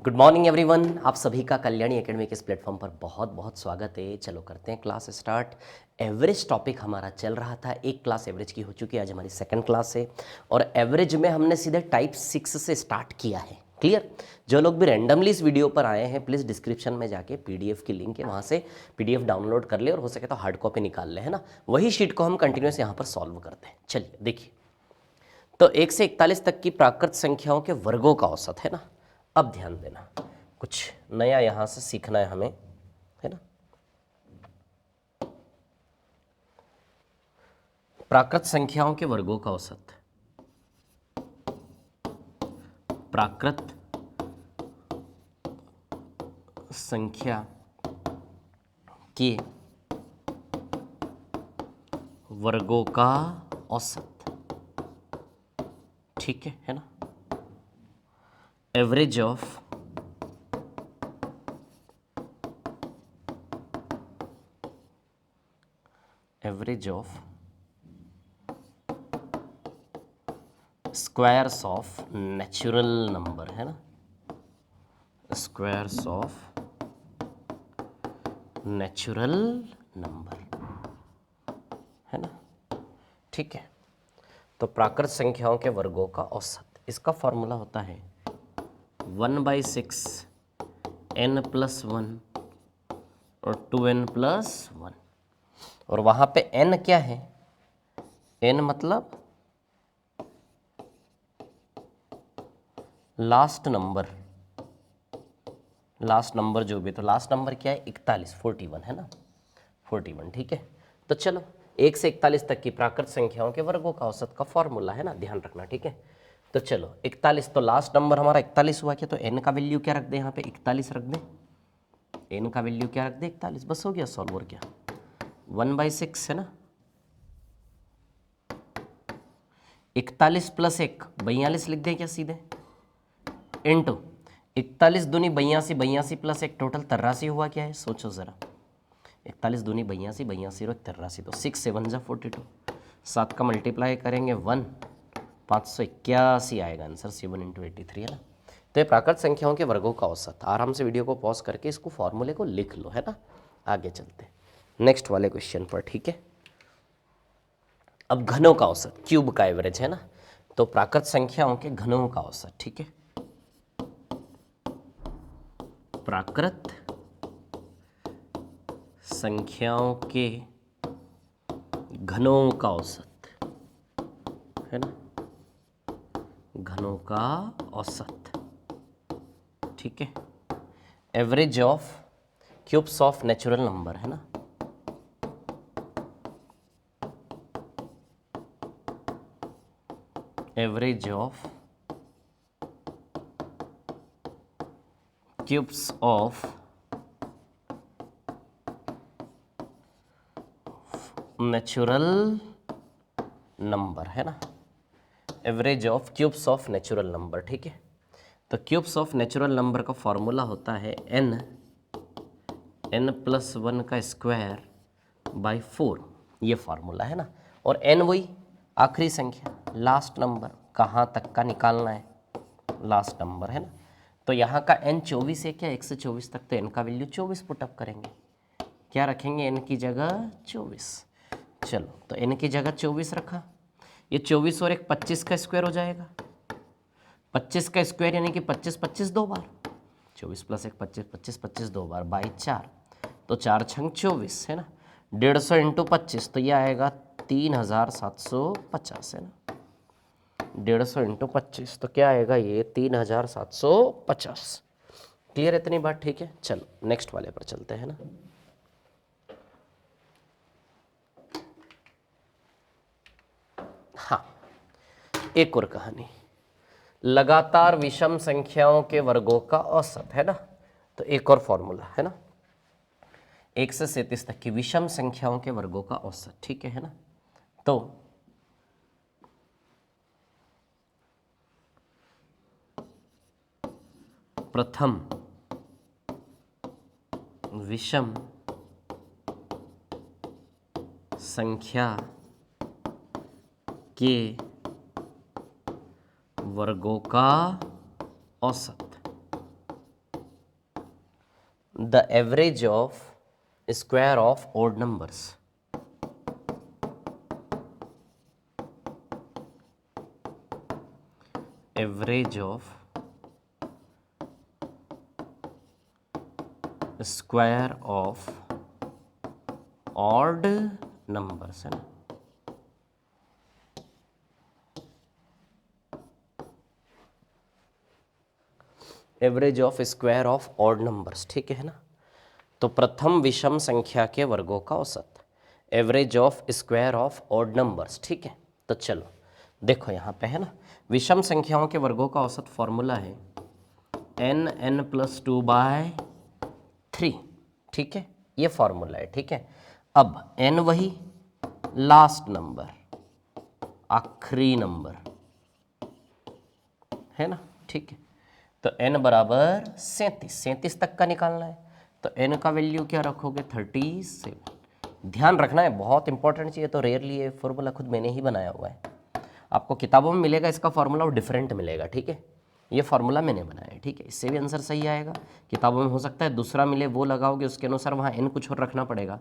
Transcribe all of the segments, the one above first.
Good morning everyone. आप सभी का कल्याणी एकेडमी के इस प्लेटफॉर्म पर बहुत बहुत स्वागत है। चलो करते हैं क्लास स्टार्ट। एवरेज टॉपिक हमारा चल रहा था, एक क्लास एवरेज की हो चुकी है, आज हमारी सेकंड क्लास है और एवरेज में हमने सीधे टाइप 6 से स्टार्ट किया है। क्लियर? जो लोग भी रैंडमली इस वीडियो पर आए हैं प्लीज़ डिस्क्रिप्शन में जाके पीडीएफ की लिंक है, वहाँ से पीडीएफ डाउनलोड कर ले और हो सके तो हार्ड कॉपी निकाल ले, है ना। वही शीट को हम कंटिन्यूस यहाँ पर सॉल्व करते हैं। चलिए देखिए, तो 1 से 41 तक की प्राकृत संख्याओं के वर्गों का औसत है ना। अब ध्यान देना, कुछ नया यहां से सीखना है हमें, है ना। प्राकृत संख्याओं के वर्गों का औसत, प्राकृत संख्या के वर्गों का औसत, ठीक है ना। Average of squares of natural number, है ना, स्क्वायर्स ऑफ नेचुरल नंबर, है ना। ठीक है, तो प्राकृत संख्याओं के वर्गों का औसत, इसका फॉर्मूला होता है 1/6 n+1 और 2n+1। और वहां पे n क्या है? n मतलब लास्ट नंबर, जो भी, तो लास्ट नंबर क्या है? 41 है ना, 41। ठीक है, तो चलो 1 से 41 तक की प्राकृत संख्याओं के वर्गों का औसत का फॉर्मूला है ना, ध्यान रखना। ठीक है, तो चलो 41, तो लास्ट नंबर हमारा 41 हुआ क्या, तो n का वैल्यू क्या रख दें यहाँ पे? 41 रख दें। n का वैल्यू क्या रख दें? 41। बस हो गया सॉल्व। और क्या, 1/6 है ना, 41 + 1 42 लिख दें क्या सीधे, इंटू 41 दूनी 82, 82 + 1 टोटल 83 हुआ। क्या है सोचो ज़रा, 41 दूनी 82, 82 और 83, तो 6 7 जा 42, 7 का मल्टीप्लाई करेंगे 1, 581 आएगा आंसर, 7 × 83, है ना। तो ये प्राकृत संख्याओं के वर्गों का औसत। आराम से वीडियो को पॉज करके इसको फॉर्मूले को लिख लो, है ना। आगे चलते नेक्स्ट वाले क्वेश्चन पर। ठीक है, अब घनों का औसत, क्यूब का एवरेज, है ना। तो प्राकृत संख्याओं के घनों का औसत, ठीक है, प्राकृत संख्याओं के घनों का औसत, है ना, घनों का औसत, ठीक है। Average of cubes of natural number, है ना, average of cubes of natural number, है ना, average of cubes of natural number. ठीक है, तो क्यूब्स ऑफ नेचुरल नंबर का फॉर्मूला होता है n+1 का स्क्वायर बाई 4, ये फार्मूला है ना। और n वही आखिरी संख्या, लास्ट नंबर, कहाँ तक का निकालना है? लास्ट नंबर, है ना। तो यहाँ का n 24 है क्या, 1 से 24 तक, तो n का वैल्यू 24 पुटअप करेंगे। क्या रखेंगे? n की जगह 24। चलो, तो n की जगह 24 रखा, ये 24 और 1 25 का स्क्वायर हो जाएगा। 25 का स्क्वायर यानी कि 25 25 दो बार, 24 + 1 25, 25 25 दो बार बाई 4, तो 4 छंग 24, है ना। 150 × 25, तो ये आएगा 3750, है ना। 150 × 25, तो क्या आएगा ये? 3750। क्लियर इतनी बात? ठीक है, चलो नेक्स्ट वाले पर चलते हैं ना। हाँ, एक और कहानी, लगातार विषम संख्याओं के वर्गों का औसत, है ना। तो एक और फॉर्मूला है ना, 1 से 37 तक की विषम संख्याओं के वर्गों का औसत, ठीक है ना। तो प्रथम विषम संख्या के वर्गों का औसत, the average of square of odd numbers. Average of square of odd numbers है ना। Average of square of odd numbers, ठीक है ना। तो प्रथम विषम संख्या के वर्गों का औसत, average of square of odd numbers, ठीक है। तो चलो देखो यहाँ पे है ना, विषम संख्याओं के वर्गों का औसत फॉर्मूला है n+2/3, ठीक है, ये फॉर्मूला है, ठीक है। अब n वही, लास्ट नंबर, आखिरी नंबर है ना, ठीक है। तो n बराबर 37 तक का निकालना है। तो n का वैल्यू क्या रखोगे, 37। ध्यान रखना है, बहुत इंपॉर्टेंट चीज़ है। तो रेयरली ये फॉर्मूला खुद मैंने ही बनाया हुआ है, आपको किताबों में मिलेगा इसका फॉर्मूला और डिफरेंट मिलेगा, ठीक है। ये फार्मूला मैंने बनाया है, ठीक है। इससे भी आंसर सही आएगा। किताबों में हो सकता है दूसरा मिले, वो लगाओगे, उसके अनुसार वहाँ n कुछ और रखना पड़ेगा,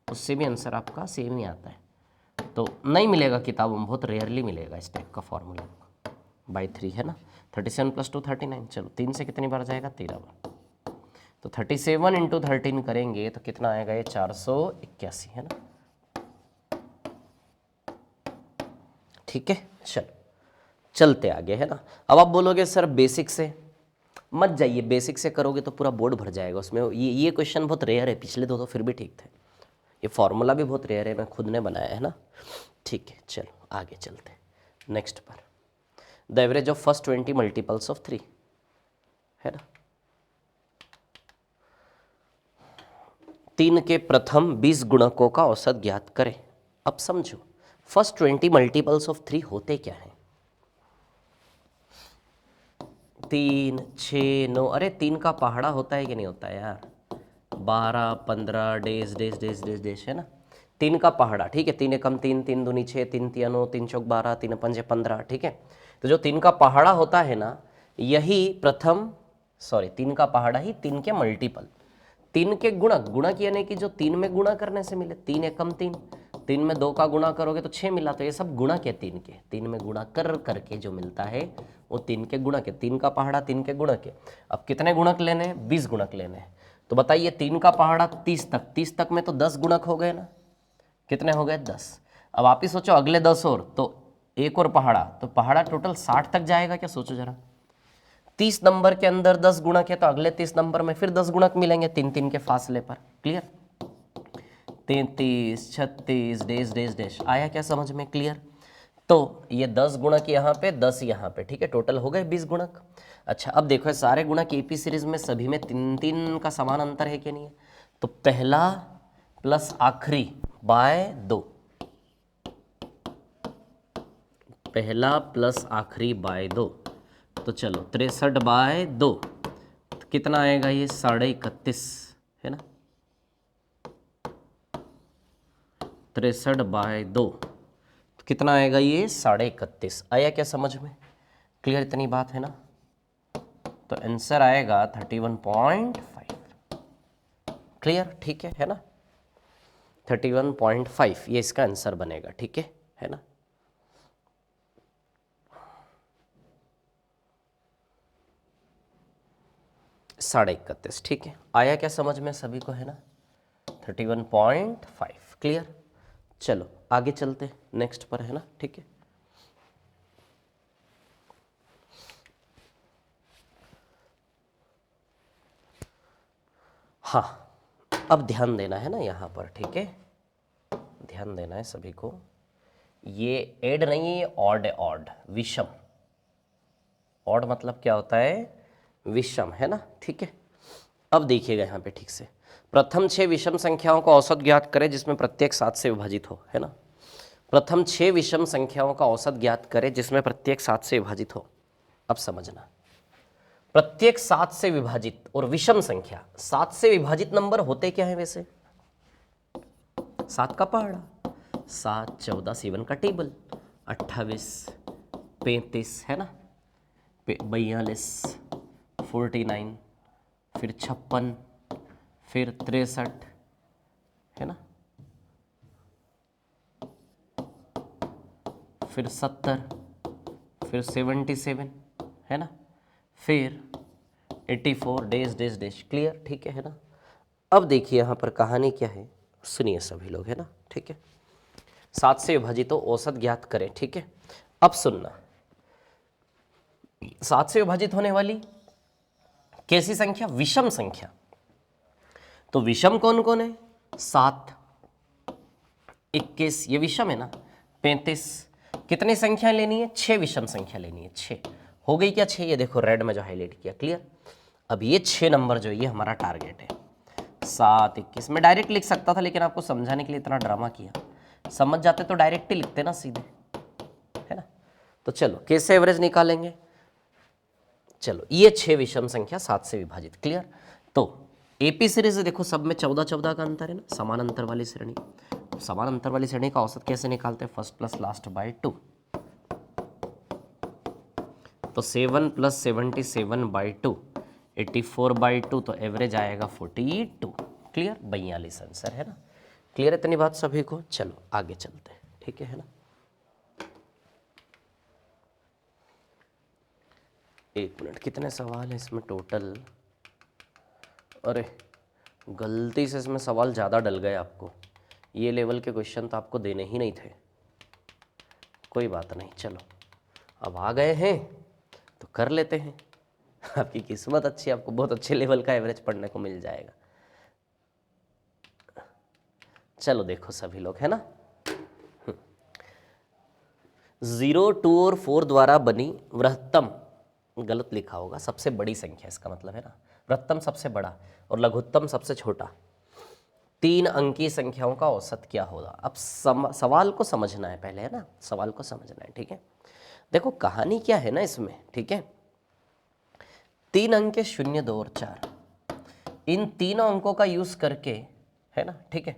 उससे भी आंसर आपका सेम ही आता है। तो नहीं मिलेगा किताबों में, बहुत रेयरली मिलेगा इस टाइप का फॉर्मूला। बाई 3 है ना, 37 + 2 39। चलो 3 से कितनी बार जाएगा, 13 बार। तो 37 × 13 करेंगे तो कितना आएगा, ये 481 है ना, ठीक है। चलो चलते आगे है ना। अब आप बोलोगे सर बेसिक से मत जाइए, बेसिक से करोगे तो पूरा बोर्ड भर जाएगा उसमें। ये क्वेश्चन बहुत रेयर है, पिछले दो तो फिर भी ठीक थे। ये फॉर्मूला भी बहुत रेयर है, मैं खुद ने बनाया है ना, ठीक है। चलो आगे चलते हैं नेक्स्ट पर। The average of first 20 multiples of 3 है ना। 3 के प्रथम 20 गुणकों का औसत ज्ञात करें। अब समझो फर्स्ट 20 मल्टीपल्स ऑफ 3 होते क्या हैं। 3, 6, 9, अरे 3 का पहाड़ा होता है कि नहीं होता है यार, 12, 15 days days days days days है ना। 3 का पहाड़ा, ठीक है। 3 एकम 3, 3 दूनी 6, 3 तिया 9, 3 चौक 12, 3 पंजे 15, ठीक है। तो जो 3 का पहाड़ा होता है ना, यही प्रथम, सॉरी 3 का पहाड़ा ही 3 के मल्टीपल, 3 के गुणक, गुणक यानी कि जो 3 में गुणा करने से मिले। 3 एकम 3, 3 में 2 का गुणा करोगे तो 6 मिला। तो ये सब गुणक है 3 के, 3 में गुणा कर करके जो मिलता है वो 3 के गुणक है। 3 का पहाड़ा 3 के गुणक है। अब कितने गुणक लेने हैं, 20 गुणक लेने हैं। तो बताइए 3 का पहाड़ा 30 तक, 30 तक में तो 10 गुणक हो गए ना, कितने हो गए, 10। अब आप ही सोचो अगले 10 और, तो एक और पहाड़ा, तो पहाड़ा टोटल 60 तक जाएगा क्या, सोचो जरा। 30 नंबर के अंदर 10 गुणक है तो अगले 30 नंबर में फिर 10 गुणक मिलेंगे 3-3 के फासले पर। क्लियर, 33, 36 डेज डेज डेज, आया क्या समझ में, क्लियर। तो ये 10 गुणक यहाँ पे, 10 यहाँ पे, ठीक है, टोटल हो गए 20 गुणक। अच्छा अब देखो सारे गुणक एपी सीरीज में सभी में 3-3 का समान अंतर है कि नहीं है। तो पहला प्लस आखिरी बाय 2, पहला प्लस आखिरी बाय 2, तो चलो 63/2, तो कितना आएगा ये 31.5 है ना, 63/2, तो कितना आएगा ये 31.5। आया क्या समझ में, क्लियर, इतनी बात है ना। तो आंसर आएगा 31.5, क्लियर, ठीक है ना, 31.5 ये इसका आंसर बनेगा, ठीक है ना। साढ़े 31, ठीक है। आया क्या समझ में सभी को, है ना, 31.5, क्लियर। चलो आगे चलते नेक्स्ट पर, है ना, ठीक है। हाँ अब ध्यान देना है ना यहाँ पर, ठीक है, ध्यान देना है सभी को। ये ऐड नहीं है, ये ऑड है, ऑड, विषम। ऑड मतलब क्या होता है, विषम, है ना, ठीक है। अब देखिएगा यहाँ पे ठीक से, प्रथम 6 विषम संख्याओं का औसत ज्ञात करें जिसमें प्रत्येक 7 से विभाजित हो, है ना। प्रथम 6 विषम संख्याओं का औसत ज्ञात करें जिसमें प्रत्येक 7 से विभाजित हो। अब समझना, प्रत्येक 7 से विभाजित और विषम संख्या, 7 से विभाजित नंबर होते क्या है वैसे, 7 का पहाड़ा, 7, 14, 7 का टेबल, 28, 35 है ना, 42, 49, फिर 56, फिर 63, है ना, फिर 70, फिर 77, है ना, फिर 84 डैश डैश डैश। क्लियर, ठीक है ना। अब देखिए यहाँ पर कहानी क्या है, सुनिए सभी लोग, है ना, ठीक है। 7 से विभाजित हो, औसत ज्ञात करें, ठीक है। अब सुनना, 7 से विभाजित होने वाली कैसी संख्या, विषम संख्या। तो विषम कौन कौन है, 7, 21, ये विषम है ना, 35। कितनी संख्या लेनी है, 6 विषम संख्या लेनी है, 6 हो गई क्या, 6, ये देखो रेड में जो हाईलाइट किया। क्लियर, अब ये 6 नंबर जो ये हमारा टारगेट है। 7, 21 मैं डायरेक्ट लिख सकता था, लेकिन आपको समझाने के लिए इतना ड्रामा किया। समझ जाते तो डायरेक्ट ही लिखते ना सीधे, है ना। तो चलो कैसे एवरेज निकालेंगे, चलो ये 6 विषम संख्या 7 से विभाजित। क्लियर, तो एपी सीरीज देखो सब में 14 14 का अंतर है ना, समान अंतर वाली श्रेणी। समान अंतर वाली श्रेणी का औसत कैसे निकालते हैं, फर्स्ट प्लस लास्ट बाय 2। तो 7 + 77 बाई 2, 84/2, तो एवरेज आएगा 42। क्लियर, 42 आंसर, है ना। क्लियर इतनी बात सभी को, चलो आगे चलते हैं, ठीक है ना। एक मिनट, कितने सवाल है इसमें टोटल, अरे गलती से इसमें सवाल ज़्यादा डल गए आपको, ये लेवल के क्वेश्चन तो आपको देने ही नहीं थे। कोई बात नहीं, चलो अब आ गए हैं तो कर लेते हैं। आपकी किस्मत अच्छी, आपको बहुत अच्छे लेवल का एवरेज पढ़ने को मिल जाएगा। चलो देखो सभी लोग, है ना। 0, 2 और 4 द्वारा बनी वृहत्तम, गलत लिखा होगा, सबसे बड़ी संख्या इसका मतलब, है ना। वृहत्तम सबसे बड़ा और लघुत्तम सबसे छोटा 3 अंकीय संख्याओं का औसत क्या होगा। अब सवाल को समझना है पहले, है ना, सवाल को समझना है, ठीक है। देखो कहानी क्या है ना इसमें, ठीक है। 3 अंक 0, 2 और 4, इन तीनों अंकों का यूज करके, है ना, ठीक है,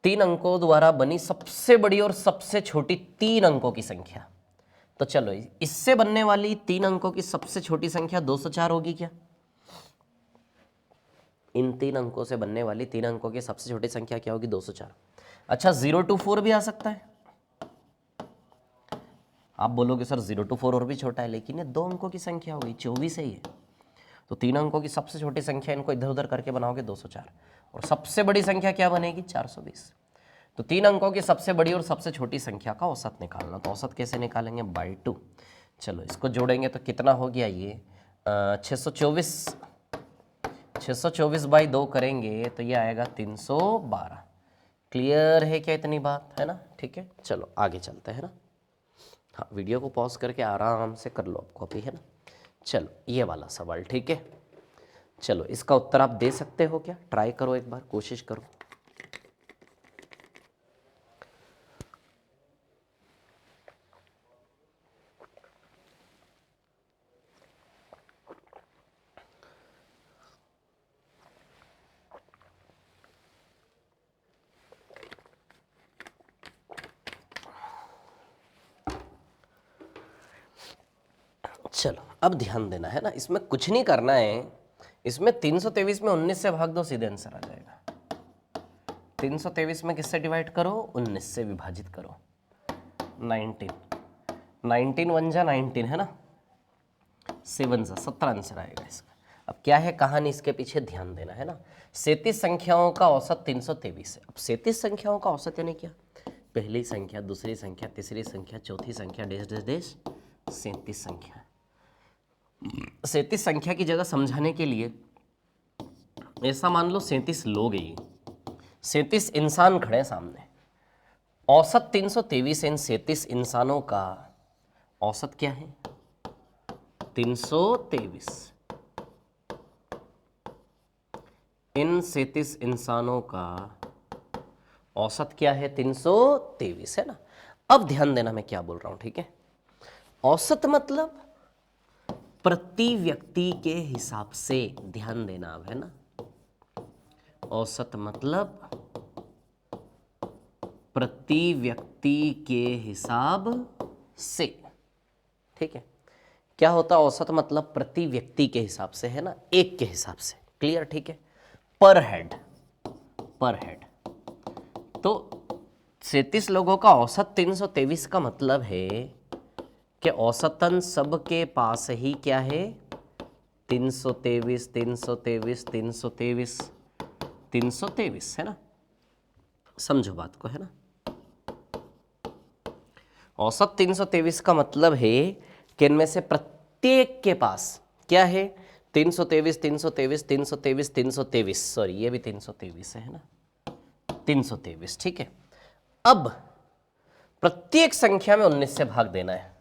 3 अंकों द्वारा बनी सबसे बड़ी और सबसे छोटी 3 अंकों की संख्या। तो चलो इससे बनने वाली 3 अंकों की सबसे छोटी संख्या 204 होगी क्या, इन 3 अंकों से बनने वाली 3 अंकों की सबसे छोटी संख्या क्या होगी, 204। अच्छा 0 to 4 भी आ सकता है। आप बोलोगे सर 0 to 4 और भी छोटा है, लेकिन ये 2 अंकों की संख्या होगी, 24 है ये। तो 3 अंकों की सबसे छोटी संख्या, इनको इधर उधर करके बनाओगे 204, और सबसे बड़ी संख्या क्या बनेगी, 420। तो 3 अंकों की सबसे बड़ी और सबसे छोटी संख्या का औसत निकालना। तो औसत कैसे निकालेंगे, बाई 2। चलो इसको जोड़ेंगे तो कितना हो गया ये 624, 624 बाई 2 करेंगे तो ये आएगा 312। क्लियर है क्या इतनी बात, है ना, ठीक है। चलो आगे चलते हैं ना। हाँ, वीडियो को पॉज करके आराम से कर लो आप कॉपी, है ना। चलो ये वाला सवाल, ठीक है। चलो इसका उत्तर आप दे सकते हो क्या, ट्राई करो एक बार, कोशिश करो। चलो अब ध्यान देना, है ना, इसमें कुछ नहीं करना है। इसमें 323 में 19 से भाग दो, सीधे आंसर आ जाएगा। 323 में किससे डिवाइड करो, 19 से विभाजित करो, 19, 19 1 जा 19, है ना, 7 जा 17 आंसर आएगा इसका। अब क्या है कहानी इसके पीछे, ध्यान देना, है ना। 37 संख्याओं का औसत 323 है। अब 37 संख्याओं का औसत यानी क्या, पहली संख्या, दूसरी संख्या, तीसरी संख्या, चौथी संख्या, डैश डैश डैश 37 संख्या। 37 संख्या की जगह समझाने के लिए ऐसा मान लो 37 लोग हैं, 37 इंसान खड़े हैं सामने। औसत 323 है, इन 37 इंसानों का औसत क्या है, 323। इन 37 इंसानों का औसत क्या है, 323, है ना। अब ध्यान देना मैं क्या बोल रहा हूं, ठीक है। औसत मतलब प्रति व्यक्ति के हिसाब से, ध्यान देना अब, है ना। औसत मतलब प्रति व्यक्ति के हिसाब से, ठीक है। क्या होता है औसत मतलब, प्रति व्यक्ति के हिसाब से, है ना, एक के हिसाब से। क्लियर, ठीक है। पर हेड, पर हेड। तो 37 लोगों का औसत 323 का मतलब है कि औसतन सबके पास ही क्या है 323, 323, 323, 323 है ना। समझो बात को, है ना। औसत 323 का मतलब है कि इनमें से प्रत्येक के पास क्या है 323, 323, 323, 323, सॉरी ये भी 323 है ना, 323, ठीक है। अब प्रत्येक संख्या में 19 से भाग देना है,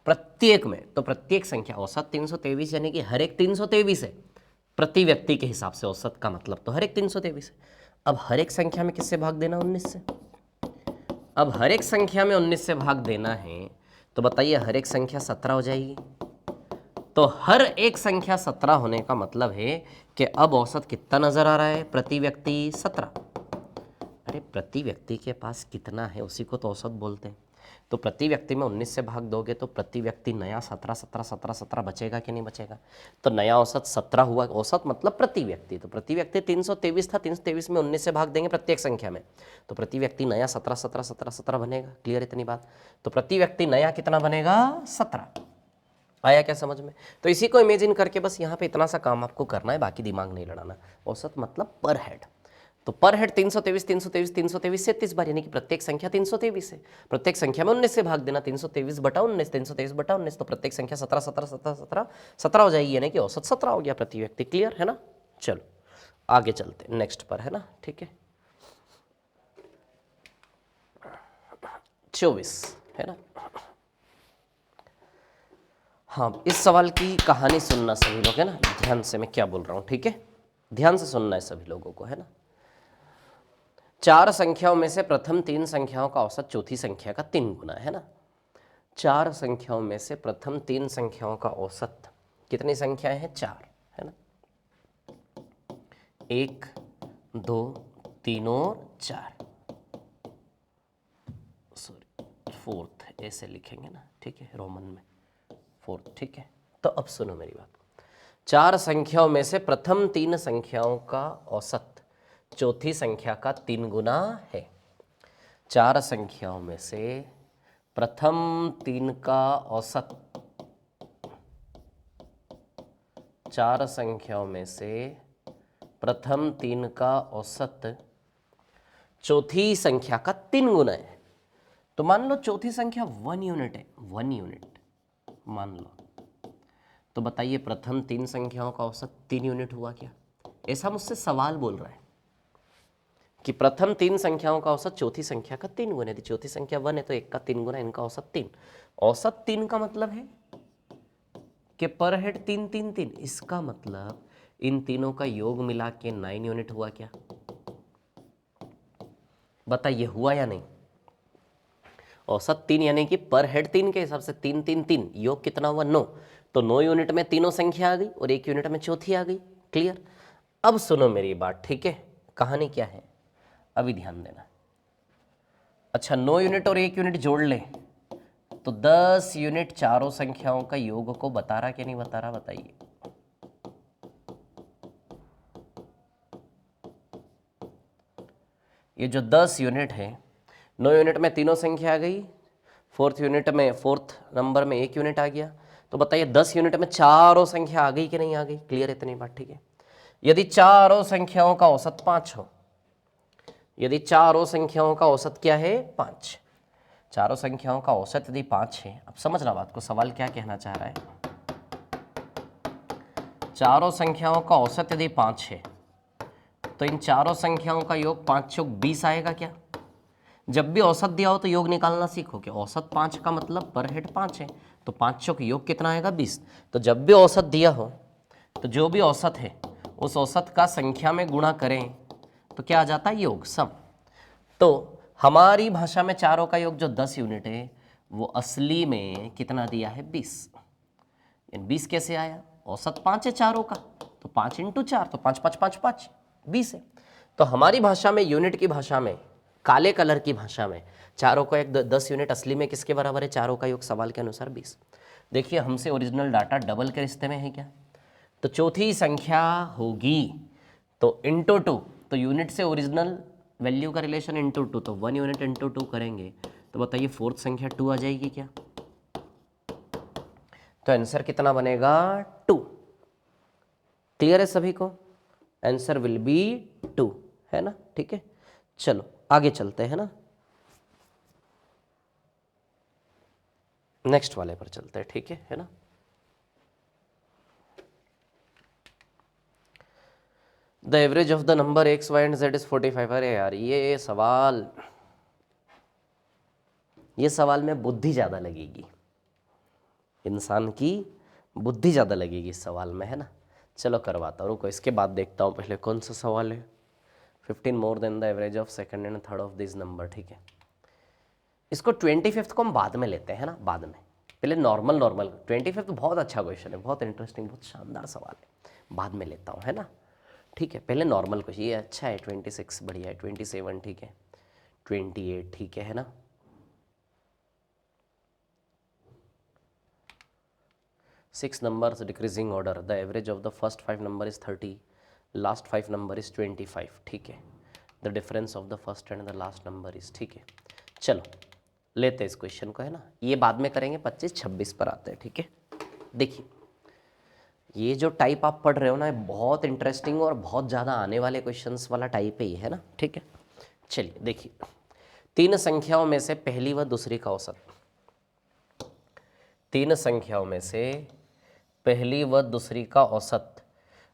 प्रत्येक में। तो प्रत्येक संख्या, औसत 323 यानी कि हर एक 323 है, प्रति व्यक्ति के हिसाब से औसत का मतलब तो हर एक 323 है। अब हर एक संख्या में किससे भाग देना 19 से। अब हर एक संख्या में 19 से भाग देना है तो बताइए हर एक संख्या 17 हो जाएगी। तो हर एक संख्या 17 होने का मतलब है कि अब औसत कितना नजर आ रहा है प्रति व्यक्ति 17। अरे प्रति व्यक्ति के पास कितना है उसी को तो औसत बोलते हैं। तो प्रति व्यक्ति में 19 से भाग दोगे तो प्रति व्यक्ति नया 17 17 17 17 बचेगा कि नहीं बचेगा। तो नया औसत 17 हुआ, औसत मतलब प्रति व्यक्ति। तो प्रति व्यक्ति 323 था, 323 में 19 से भाग देंगे प्रत्येक संख्या में तो प्रति व्यक्ति नया 17 17 17 17 बनेगा। क्लियर इतनी बात। तो प्रति व्यक्ति नया कितना बनेगा 17। आया क्या समझ में। तो इसी को इमेजिन करके बस यहाँ पे इतना सा काम आपको करना है, बाकी दिमाग नहीं लड़ाना। औसत मतलब पर हेड। तो पर हेड 323 323 323 से 30 बार, यानी कि प्रत्येक संख्या 323 है। प्रत्येक संख्या में 19 से भाग देना, 323 बटा 19, 323 बटा 19, तो प्रत्येक संख्या 17 17 17 17 17 हो जाएगी, यानी कि औसत 17 हो गया प्रति व्यक्ति। क्लियर है ना। चलो आगे चलते नेक्स्ट पर, है ना। ठीक है 24 है ना। हाँ इस सवाल की कहानी सुनना सभी लोग, है ना, ध्यान से मैं क्या बोल रहा हूँ, ठीक है, ध्यान से सुनना है सभी लोगों को, है ना। 4 संख्याओं में से प्रथम 3 संख्याओं का औसत चौथी संख्या का 3 गुना है ना। 4 संख्याओं में से प्रथम 3 संख्याओं का औसत, कितनी संख्याएं हैं 4, है ना, 1 2 3 और 4, सॉरी 4th ऐसे लिखेंगे ना, ठीक है, रोमन में 4th, ठीक है। तो अब सुनो मेरी बात। 4 संख्याओं में से प्रथम 3 संख्याओं का औसत चौथी संख्या का 3 गुना है। 4 संख्याओं में से प्रथम 3 का औसत, 4 संख्याओं में से प्रथम 3 का औसत चौथी संख्या का 3 गुना है। तो मान लो चौथी संख्या 1 यूनिट है, 1 यूनिट मान लो, तो बताइए प्रथम 3 संख्याओं का औसत 3 यूनिट हुआ क्या। ऐसा मुझसे सवाल बोल रहा है कि प्रथम 3 संख्याओं का औसत चौथी संख्या का 3 गुना। यदि चौथी संख्या 1 है तो 1 का 3 गुना, इनका औसत 3। औसत 3 का मतलब है कि पर हेड 3 3 3, इसका मतलब इन तीनों का योग मिला के 9 यूनिट हुआ क्या। बताइए हुआ या नहीं। औसत 3 यानी कि पर हेड 3 के हिसाब से 3 3 3, योग कितना हुआ 9। तो 9 यूनिट में तीनों संख्या आ गई और 1 यूनिट में चौथी आ गई। क्लियर। अब सुनो मेरी बात, ठीक है, कहानी क्या है अभी ध्यान देना। अच्छा 9 यूनिट और 1 यूनिट जोड़ ले तो 10 यूनिट चारों संख्याओं का योग को बता रहा कि नहीं बता रहा, बताइए। ये जो 10 यूनिट है, 9 यूनिट में तीनों संख्या आ गई, 4th यूनिट में 4th नंबर में 1 यूनिट आ गया, तो बताइए 10 यूनिट में चारों संख्या आ गई कि नहीं आ गई। क्लियर इतनी बात, ठीक है। यदि चारों संख्याओं का औसत 5 हो, यदि चारों संख्याओं का औसत क्या है 5, चारों संख्याओं का औसत यदि 5 है, अब समझना बात को, सवाल क्या कहना चाह रहा है। चारों संख्याओं का औसत यदि 5 है तो इन चारों संख्याओं का योग 5 चौक 20 आएगा क्या। जब भी औसत दिया हो तो योग निकालना सीखो कि औसत 5 का मतलब पर हेड 5 है, तो 5 चौक योग कितना आएगा 20। तो जब भी औसत दिया हो तो जो भी औसत है उस औसत का संख्या में गुणा करें तो क्या आ जाता है योग, सम। तो हमारी भाषा में चारों का योग जो 10 यूनिट है वो असली में कितना दिया है 20। 20 कैसे आया, औसत 5 है चारों का, तो 5 × 4 तो 5 5 5 5 20 है। तो हमारी भाषा में, यूनिट की भाषा में, काले कलर की भाषा में, चारों का एक 10 यूनिट असली में किसके बराबर है, चारों का योग सवाल के अनुसार 20। देखिए हमसे ओरिजिनल डाटा डबल के रिश्ते में है क्या। तो चौथी संख्या होगी तो इंटू टू, तो यूनिट से ओरिजिनल वैल्यू का रिलेशन इंटू टू, तो 1 यूनिट इंटू टू करेंगे तो बताइए फोर्थ संख्या 2 आ जाएगी क्या? तो आंसर कितना बनेगा? 2। क्लियर है सभी को? आंसर विल बी 2, है ना? ठीक है, चलो आगे चलते हैं ना, नेक्स्ट वाले पर चलते हैं। ठीक है ना? The average of the number X Y and Z is 45। अरे यार ये सवाल में बुद्धि ज़्यादा लगेगी, इंसान की बुद्धि ज़्यादा लगेगी इस सवाल में, है ना? चलो करवाता हूँ, रुको इसके बाद देखता हूँ पहले कौन सा सवाल है। 15 more than the average of second and third of this number. ठीक है, इसको 25th को हम बाद में लेते हैं ना, बाद में। पहले नॉर्मल 25th बहुत अच्छा क्वेश्चन है, बहुत इंटरेस्टिंग, बहुत शानदार सवाल है, बाद में लेता हूँ, है ना? ठीक है, पहले नॉर्मल क्वेश्चन, ये अच्छा है। 26 बढ़िया है, 27 ठीक है, 28 ठीक है ना? Six numbers decreasing order. The average of the first 5 number is 30. Last 5 number is 25. ठीक है, the difference of the first and the last number is। ठीक है, चलो लेते हैं इस क्वेश्चन को, है ना? ये बाद में करेंगे, 25-26 पर आते हैं। ठीक है, देखिए ये जो टाइप आप पढ़ रहे हो ना, ये बहुत इंटरेस्टिंग और बहुत ज़्यादा आने वाले क्वेश्चंस वाला टाइप है, है ना? ठीक है, चलिए देखिए, 3 संख्याओं में से पहली व दूसरी का औसत, 3 संख्याओं में से पहली व दूसरी का औसत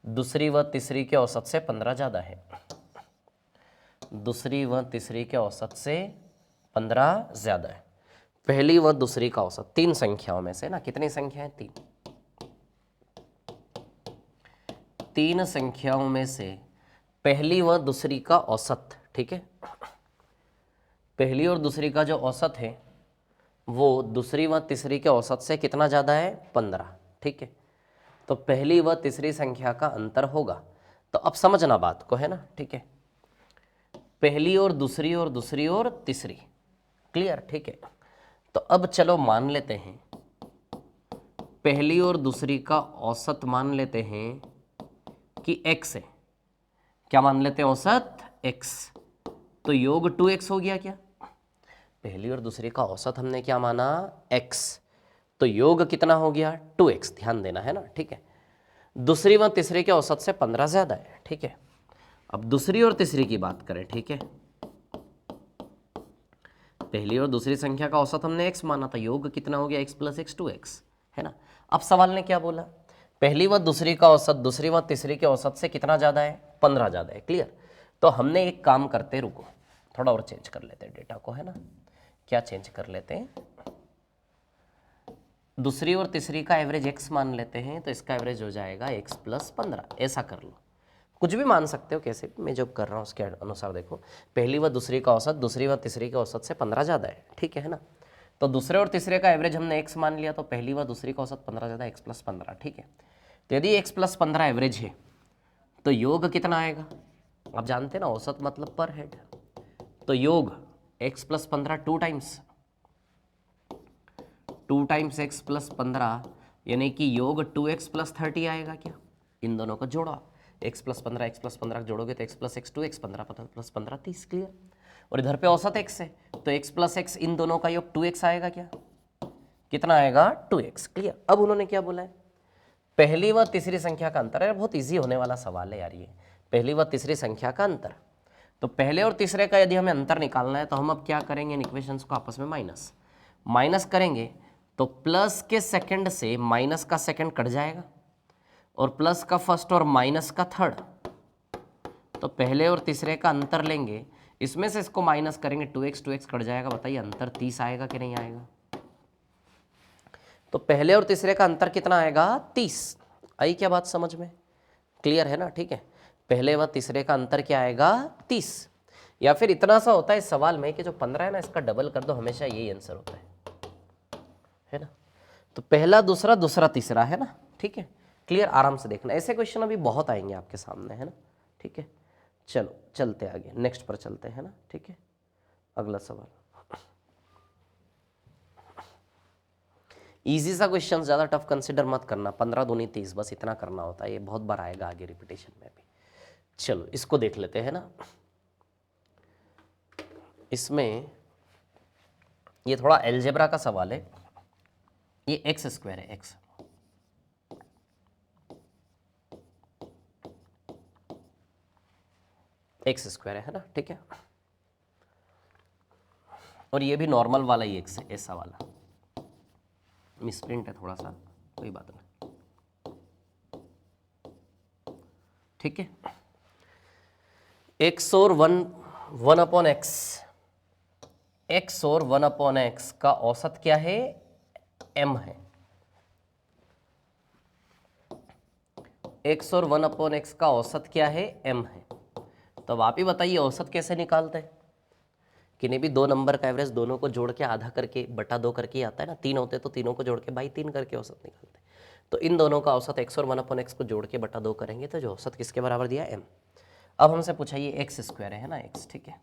दूसरी व तीसरी के औसत से 15 ज़्यादा है। दूसरी व तीसरी के औसत से 15 ज़्यादा है। पहली व दूसरी का औसत 3 संख्याओं में से ना, कितनी संख्याएं? 3। 3 संख्याओं में से पहली व दूसरी का औसत, ठीक है, पहली और दूसरी का जो औसत है वो दूसरी व तीसरी के औसत से कितना ज़्यादा है? 15। ठीक है, तो पहली व तीसरी संख्या का अंतर होगा। तो अब समझना बात को, है ना? ठीक है, पहली और दूसरी और दूसरी और तीसरी, क्लियर? ठीक है, तो अब चलो मान लेते हैं पहली और दूसरी का औसत मान लेते हैं कि x है। क्या मान लेते हैं? औसत x। तो योग 2x हो गया क्या? पहली और दूसरी का औसत हमने क्या माना? x, तो योग कितना हो गया? 2x। ध्यान देना, है ना? ठीक है, दूसरी व तीसरी के औसत से 15 ज़्यादा है। ठीक है, अब दूसरी और तीसरी की बात करें, ठीक है, पहली और दूसरी संख्या का औसत हमने x माना था, योग कितना हो गया? x + x 2x, है ना? अब सवाल ने क्या बोला? पहली व दूसरी का औसत दूसरी व तीसरी के औसत से कितना ज़्यादा है? 15 ज़्यादा है। क्लियर? तो हमने एक काम करते, रुको थोड़ा और चेंज कर लेते हैं डेटा को, है ना? क्या चेंज कर लेते हैं? दूसरी और तीसरी का एवरेज x मान लेते हैं, तो इसका एवरेज हो जाएगा x + 15। ऐसा कर लो, कुछ भी मान सकते हो, कैसे भी, मैं जो कर रहा हूँ उसके अनुसार देखो। पहली व दूसरी का औसत दूसरी व तीसरी के औसत से 15 ज़्यादा है। ठीक है ना? तो दूसरे और तीसरे का एवरेज हमने x मान लिया, तो पहली व दूसरी का औसत 15 ज़्यादा, x + 15। ठीक है, तो यदि x + 15 एवरेज है तो योग कितना आएगा? आप जानते हैं ना, औसत मतलब पर हेड। तो योग x + 15 2 टाइम्स x + 15, यानी कि योग 2x + 30 आएगा क्या? इन दोनों को जोड़ा, x + 15 जोड़ोगे तो x + x 2x, 15 + 15 30। क्लियर? और इधर पे औसत x है, तो x + x इन दोनों का योग 2x आएगा क्या? कितना आएगा? 2x। क्लियर? अब उन्होंने क्या बोला है? पहली व तीसरी संख्या का अंतर है। बहुत ईजी होने वाला सवाल है यार ये, पहली व तीसरी संख्या का अंतर। तो पहले और तीसरे का यदि हमें अंतर निकालना है तो हम अब क्या करेंगे? इन इक्वेशंस को आपस में माइनस करेंगे, तो प्लस के सेकंड से माइनस का सेकंड कट जाएगा, और प्लस का फर्स्ट और माइनस का थर्ड। तो पहले और तीसरे का अंतर लेंगे, इसमें से इसको माइनस करेंगे, 2x कट जाएगा। बताइए अंतर 30 आएगा कि नहीं आएगा? तो पहले और तीसरे का अंतर कितना आएगा? 30। आई क्या बात समझ में? क्लियर है ना? ठीक है, पहले व तीसरे का अंतर क्या आएगा? 30। या फिर इतना सा होता है इस सवाल में कि जो 15 है ना, इसका डबल कर दो, हमेशा यही आंसर होता है ना? तो पहला दूसरा दूसरा तीसरा, है ना? ठीक है, क्लियर? आराम से देखना, ऐसे क्वेश्चन अभी बहुत आएंगे आपके सामने, है ना? ठीक है, चलो चलते आगे, नेक्स्ट पर चलते हैं ना? ठीक है, अगला सवाल इजी सा क्वेश्चन, ज़्यादा टफ कंसिडर मत करना। 15 दूनी 30, बस इतना करना होता है, ये बहुत बार आएगा आगे रिपीटेशन में भी। चलो इसको देख लेते हैं ना। इसमें ये थोड़ा एलजेब्रा का सवाल है। ये एक्स स्क्वायर है, एक्स स्क्वायर है ना, ठीक है। और ये भी नॉर्मल वाला ही एक्स है, ऐसा वाला मिसप्रिंट है थोड़ा सा, कोई बात नहीं, ठीक है। एक्स और वन अपॉन एक्स, एक्स और 1/x का औसत क्या है, m है। x और 1/x का औसत क्या है, m है। तो अब आप ही बताइए औसत कैसे निकालते हैं। किन्हीं भी दो नंबर का एवरेज दोनों को जोड़ के आधा करके बटा 2 करके आता है ना, 3 होते तो तीनों को जोड़ के बाई 3 करके औसत निकालते हैं। तो इन दोनों का औसत x और 1/x को जोड़ के बटा 2 करेंगे तो जो औसत किसके बराबर दिया, m। अब हमसे पूछा ये एक्स स्क्वायर है ना, x, ठीक है,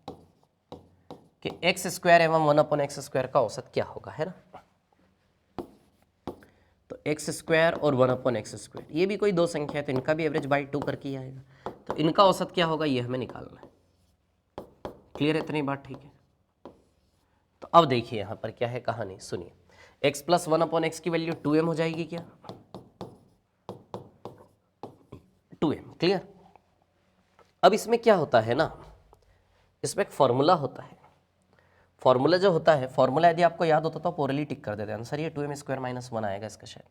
कि एक्स स्क्वायर एवं 1/x स्क्वायर का औसत क्या होगा, है ना। तो एक्स स्क्वायर और 1/x स्क्वायर, ये भी कोई दो संख्या है तो इनका भी एवरेज बाई 2 करके आएगा। तो इनका औसत क्या होगा ये हमें निकालना है। क्लियर है इतनी बात, ठीक है। तो अब देखिए यहां पर क्या है कहानी, सुनिए। x प्लस 1/x की वैल्यू 2m हो जाएगी क्या, 2m, क्लियर। अब इसमें क्या होता है ना, इसमें एक फॉर्मूला होता है। फॉर्मूला जो होता है, फॉर्मूला यदि आपको याद होता तो आप ओरली टिक कर देते हैं आंसर। ये 2m स्क्वायर माइनस 1 आएगा इसका शायद,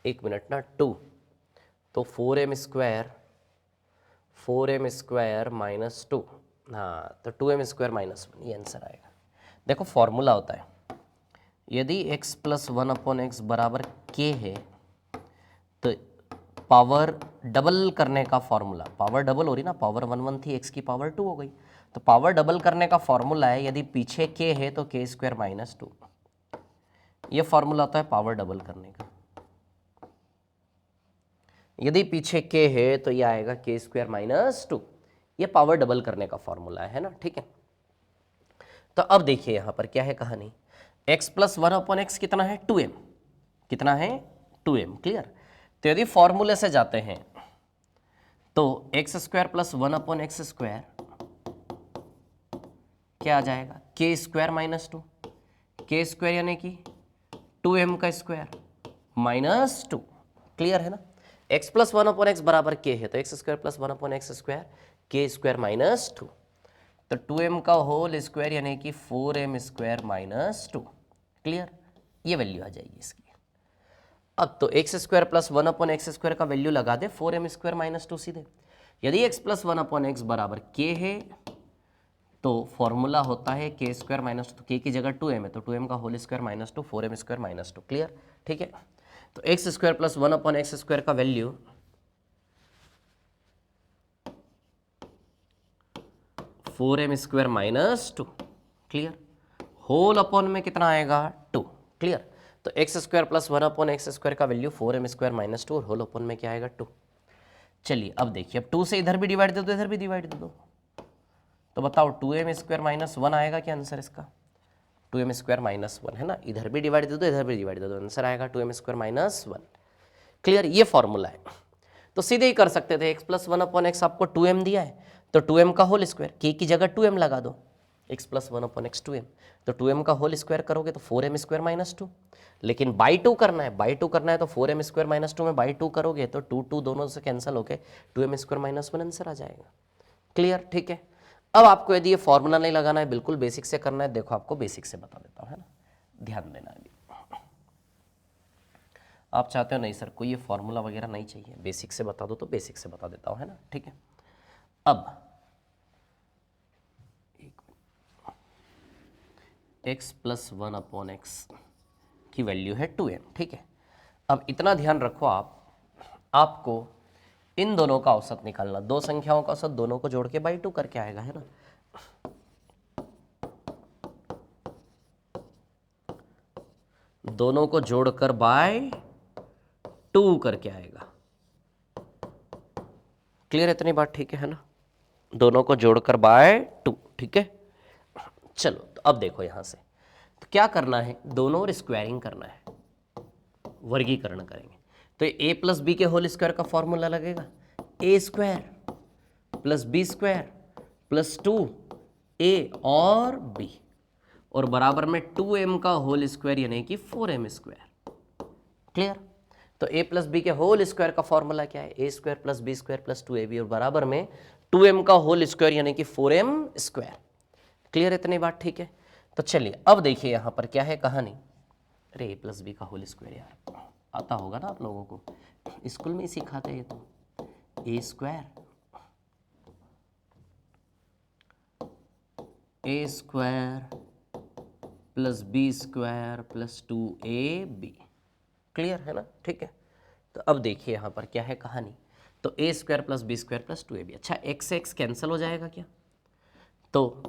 एक मिनट ना, 2 तो 4m स्क्वायर माइनस 2, हाँ तो 2m स्क्वायर माइनस 1, ये आंसर आएगा। देखो फॉर्मूला होता है, यदि x प्लस 1/x बराबर k है तो पावर डबल करने का फॉर्मूला, पावर डबल हो रही ना, पावर 1 थी, x की पावर 2 हो गई, तो पावर डबल करने का फॉर्मूला है यदि पीछे k है तो k स्क्वायर माइनस 2, ये फॉर्मूला होता है पावर डबल करने का। यदि पीछे k है तो ये आएगा k स्क्वायर माइनस 2, ये पावर डबल करने का फॉर्मूला है ना, ठीक है। तो अब देखिए यहां पर क्या है कहानी, x प्लस 1/x कितना है, 2m, कितना है 2m, क्लियर। तो यदि फॉर्मूले से जाते हैं तो x square plus 1/x square क्या आ जाएगा, k square minus 2, k square यानी कि 2m का स्क्वायर माइनस 2, क्लियर है ना। x प्लस 1/x बराबर k है तो x square plus 1/x square k square minus 2, तो 2m का होल स्क्वायर यानी कि 4m स्क्वायर माइनस 2, क्लियर, ये वैल्यू आ जाएगी इसकी। अब तो x square plus 1/x square का वैल्यू लगा दे 4m स्क्वायर माइनस 2 सीधे। यदि x प्लस 1/x बराबर k है तो फॉर्मूला होता है k स्क्वायर माइनस 2, k की जगह 2m है तो 2m का whole square minus 2, 4m square minus 2, clear, ठीक है। तो x square plus 1/x square का value 4m square minus 2, clear, whole upon में कितना आएगा 2, क्लियर। तो x square plus 1/x square का वैल्यू 4m स्क्वायर माइनस 2 और होल अपॉन में क्या आएगा 2। चलिए अब देखिए, अब 2 से इधर भी डिवाइड दे दो इधर भी डिवाइड दे दो, तो बताओ 2m स्क्वायर माइनस 1 आएगा क्या आंसर इसका, 2m स्क्वायर माइनस 1 है ना, इधर भी डिवाइड दे दो इधर भी डिवाइड दे दो, आंसर आएगा 2m स्क्वायर माइनस 1, क्लियर, ये फॉर्मूला है। तो सीधे ही कर सकते थे, x प्लस 1/x आपको 2m दिया है तो 2m का होल स्क्वायर, k की जगह 2m लगा दो, x प्लस 1/x 2m, तो 2m का होल स्क्वायर करोगे तो 4m स्क्वायर माइनस 2, लेकिन बाई 2 करना है, बाई 2 करना है तो 4m स्क्वायर माइनस 2 में बाई 2 करोगे तो 2 दोनों से कैंसिल होके 2m स्क्वायर माइनस 1 आंसर आ जाएगा, क्लियर, ठीक है। अब आपको यदि ये फॉर्मूला नहीं लगाना है, बिल्कुल बेसिक से करना है, देखो आपको बेसिक से बता देता हूँ, है ना, ध्यान देना अभी। आप चाहते हो नहीं सर कोई ये फॉर्मूला वगैरह नहीं चाहिए, बेसिक से बता दो तो बेसिक से बता देता हूँ, है ना, ठीक है। अब x प्लस 1/x की वैल्यू है 2m, ठीक है। अब इतना ध्यान रखो आपको इन दोनों का औसत निकालना, दो संख्याओं का औसत दोनों को जोड़ के बाई 2 करके आएगा, है ना। दोनों को जोड़कर बाय 2 करके आएगा, क्लियर, इतनी बात ठीक है ना, दोनों को जोड़कर बाय 2, ठीक है। चलो तो अब देखो यहां से तो क्या करना है, दोनों और स्क्वायरिंग करना है, वर्गीकरण करेंगे तो ए प्लस बी के होल स्क्वायर का फॉर्मूला लगेगा, a square plus B square plus 2a और b और बराबर में 2m का होल स्क्वायर यानी कि 4m स्क्वायर। क्लियर? तो a प्लस बी के होल स्क्वायर का फॉर्मूला क्या है? a square plus B square plus 2ab और बराबर में 2m का होल स्क्वायर यानी कि 4m स्क्वायर। क्लियर? इतनी बात ठीक है। तो चलिए अब देखिए यहां पर क्या है कहानी। अरे a प्लस बी का होल स्क्वायर यार आता होगा ना आप लोगों को, स्कूल में ही सिखाते हैं। तो a square plus B square plus 2ab। Clear है ना? ठीक है। तो अब देखिए यहां पर क्या है कहानी। तो a square plus B square plus 2ab। अच्छा x से x कैंसिल हो जाएगा क्या? तो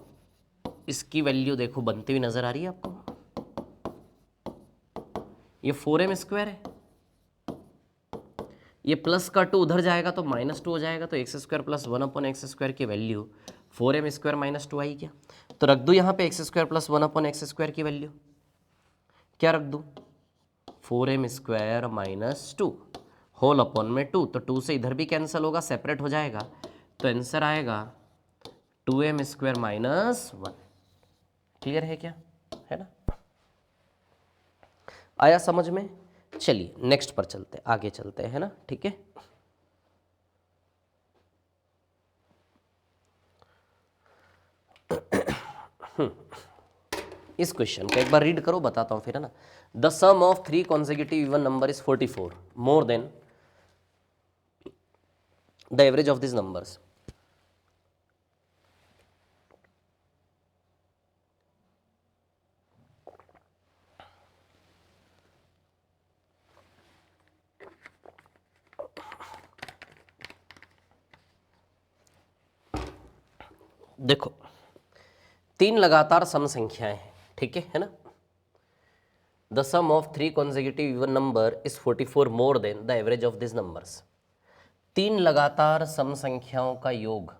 इसकी वैल्यू देखो बनती हुई नजर आ रही है आपको। ये 4m स्क्वायर है, ये प्लस का 2 उधर जाएगा तो -2 हो जाएगा। तो x square plus 1/x square की वैल्यू 4m स्क्वायर माइनस 2 आई क्या? तो रख दूँ यहाँ पे x square plus 1/x square की वैल्यू क्या रख दूँ? 4m square minus 2 whole upon में 2। तो 2 से इधर भी कैंसिल होगा, सेपरेट हो जाएगा। तो आंसर आएगा 2m स्क्वायर माइनस 1। क्लियर है क्या? है ना? आया समझ में? चलिए नेक्स्ट पर चलते, आगे चलते हैं ना। ठीक है। इस क्वेश्चन को एक बार रीड करो, बताता हूं फिर, है ना। The sum of 3 consecutive even number is 44 more than the average of these numbers. देखो 3 लगातार सम संख्याएं हैं, ठीक है ना। The sum of 3 consecutive even number is 44 more than the average of these numbers. 3 लगातार सम संख्याओं का योग।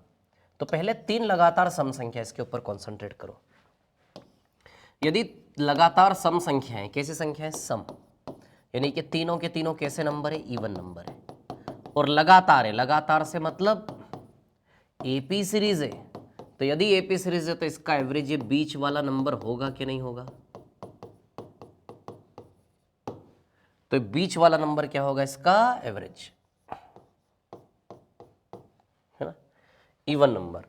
तो पहले 3 लगातार सम संख्या, इसके ऊपर कॉन्सेंट्रेट करो। यदि लगातार सम संख्याएं, कैसी संख्याएं? सम, यानी कि तीनों के तीनों कैसे नंबर है? इवन नंबर है। और लगातार है, लगातार से मतलब एपी सीरीज है। तो यदि एपी सीरीज है तो इसका एवरेज ये बीच वाला नंबर होगा कि नहीं होगा? तो बीच वाला नंबर क्या होगा? इसका एवरेज, है ना। इवन नंबर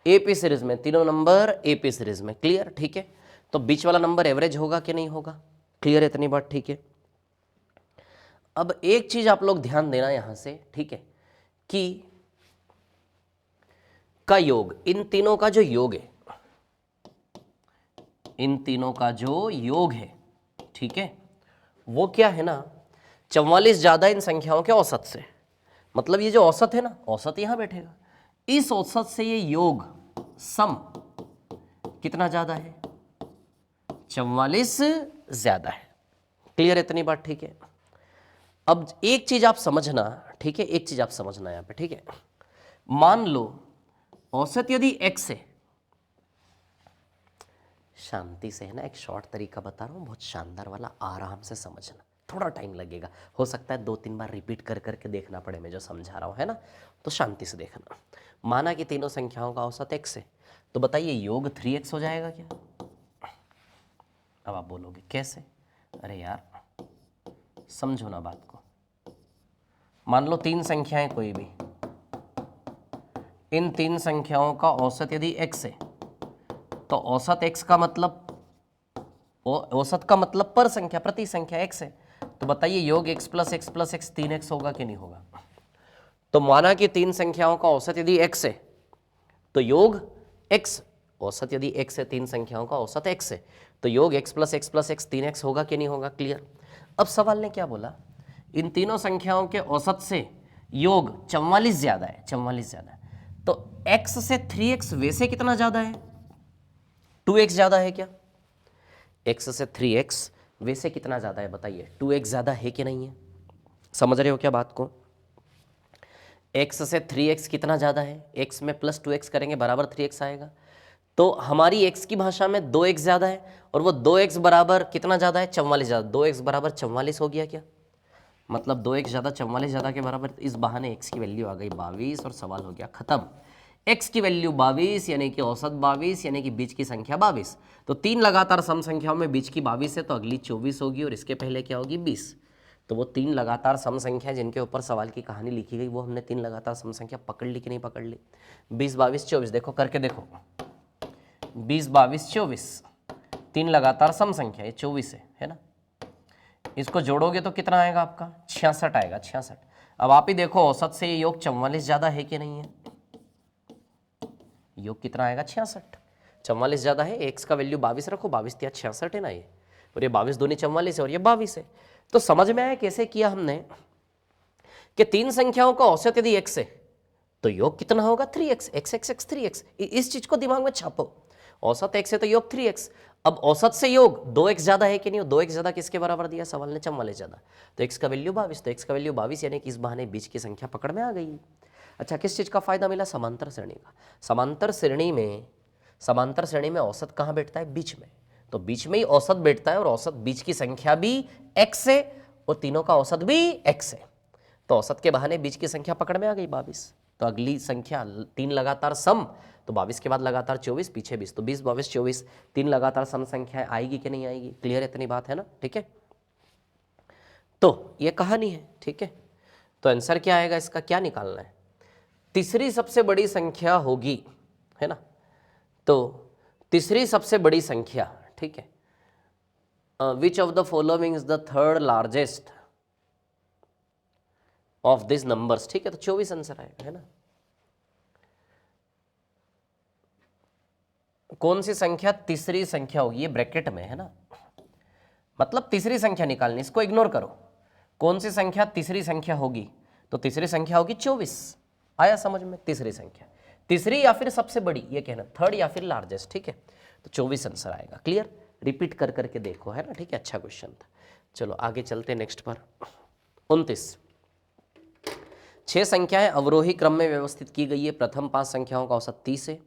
एपी सीरीज में, तीनों नंबर एपी सीरीज में। क्लियर? ठीक है। तो बीच वाला नंबर एवरेज होगा कि नहीं होगा? क्लियर है इतनी बात? ठीक है। अब एक चीज आप लोग ध्यान देना यहां से, ठीक है, कि का योग, इन तीनों का जो योग है, इन तीनों का जो योग है, ठीक है, वो क्या है ना, 44 ज्यादा इन संख्याओं के औसत से। मतलब ये जो औसत है ना, औसत यहां बैठेगा, इस औसत से ये योग सम कितना ज्यादा है? 44 ज्यादा है। क्लियर इतनी बात? ठीक है। अब एक चीज आप समझना, ठीक है, एक चीज आप समझना यहां पे, ठीक है। मान लो औसत यदि x है, शांति से, है ना, एक शॉर्ट तरीका बता रहा हूं, बहुत शानदार वाला, आराम से समझना, थोड़ा टाइम लगेगा, हो सकता है 2-3 बार रिपीट कर करके देखना पड़े मैं जो समझा रहा हूं, है ना। तो शांति से देखना। माना कि तीनों संख्याओं का औसत x है, तो बताइए योग 3x हो जाएगा क्या? अब आप बोलोगे कैसे? अरे यार समझो ना बात को। मान लो 3 संख्याएं कोई भी, इन 3 संख्याओं का औसत यदि x है, तो औसत x का मतलब, औसत का मतलब पर संख्या, प्रति संख्या x है। तो बताइए योग x plus x plus x 3x होगा कि नहीं होगा? तो माना कि 3 संख्याओं का औसत यदि x है, तो योग x, औसत यदि x है, 3 संख्याओं का औसत x है, तो योग x प्लस x 3x होगा कि नहीं होगा? क्लियर? अब सवाल ने क्या बोला? इन तीनों संख्याओं के औसत से योग 44 ज्यादा है, 44 ज्यादा है। तो x से 3x वैसे कितना ज्यादा है? 2x ज्यादा है क्या? x से 3x वैसे कितना ज्यादा है बताइए? 2x ज्यादा है कि नहीं है? समझ रहे हो क्या बात को? x से 3x कितना ज्यादा है? x में प्लस 2x करेंगे बराबर 3x आएगा। तो हमारी x की भाषा में 2x ज्यादा है, और वो 2x बराबर कितना ज्यादा है? 44 ज्यादा। 2x बराबर 44 हो गया क्या? मतलब 2x ज़्यादा 44 ज़्यादा के बराबर। इस बहाने x की वैल्यू आ गई 22 और सवाल हो गया ख़त्म। x की वैल्यू 22 यानी कि औसत 22 यानी कि बीच की संख्या 22। तो 3 लगातार सम संख्याओं में बीच की 22 है तो अगली 24 होगी और इसके पहले क्या होगी 20। तो वो 3 लगातार सम संख्या जिनके ऊपर सवाल की कहानी लिखी गई वो हमने 3 लगातार सम संख्या पकड़ ली कि नहीं पकड़ ली। 20 22 24 देखो करके देखो। 20 22 24 3 लगातार सम संख्या, ये 24 है ना। इसको जोड़ोगे तो कितना आएगा आपका 66 आएगा 66। अब आप ही देखो औसत से ये योग 44 ज़्यादा है कि नहीं है। योग कितना आएगा 66। 44 ज़्यादा है, x का वैल्यू 22 रखो, 22 या 66 है ना ये, और ये 22 दूनी 44 है और ये 22 है। तो समझ में आया कैसे किया हमने कि 3 संख्याओं का औसत यदि x है तो योग कितना होगा 3x, x x x 3x। इस चीज को दिमाग में छापो, औसत x है तो योग 3x। अब औसत से योग 2x ज्यादा है कि नहीं, 2x ज्यादा किसके बराबर दिया सवाल ने 44 ज्यादा, तो x का वैल्यू 22, तो x का वैल्यू 22 यानी कि इस बहाने बीच की संख्या पकड़ में आ गई। अच्छा किस चीज का फायदा मिला, समांतर श्रेणी का। समांतर श्रेणी में औसत कहाँ बैठता है, बीच में, तो बीच में ही औसत बैठता है और औसत बीच की संख्या भी x है और तीनों का औसत भी x है, तो औसत के बहाने बीच की संख्या पकड़ में आ गई 22। तो अगली संख्या 3 लगातार सम, तो 22 के बाद लगातार 24, पीछे 20, तो 20 22 24 3 लगातार सम संख्या आएगी कि नहीं आएगी। क्लियर, इतनी बात है ना, ठीक है। तो ये कहानी है, ठीक है। तो आंसर क्या आएगा, इसका क्या निकालना है, तीसरी सबसे बड़ी संख्या होगी, है ना। तो तीसरी सबसे बड़ी संख्या, ठीक है, which of the following is the third largest of this numbers, ठीक है। तो 24 आंसर आएगा, है ना। कौन सी संख्या तीसरी संख्या होगी, ये ब्रैकेट में है ना, मतलब तीसरी संख्या निकालनी, इसको इग्नोर करो। कौन सी संख्या तीसरी संख्या होगी, तो तीसरी संख्या होगी 24। आया समझ में, तीसरी संख्या, तीसरी या फिर सबसे बड़ी, ये कहना थर्ड या फिर लार्जेस्ट, ठीक है। तो 24 आंसर आएगा। क्लियर, रिपीट कर करके देखो, है ना, ठीक है। अच्छा क्वेश्चन था। चलो आगे चलते नेक्स्ट पर। 29, 6 संख्याएं अवरोही क्रम में व्यवस्थित की गई है। प्रथम 5 संख्याओं का औसत 30 है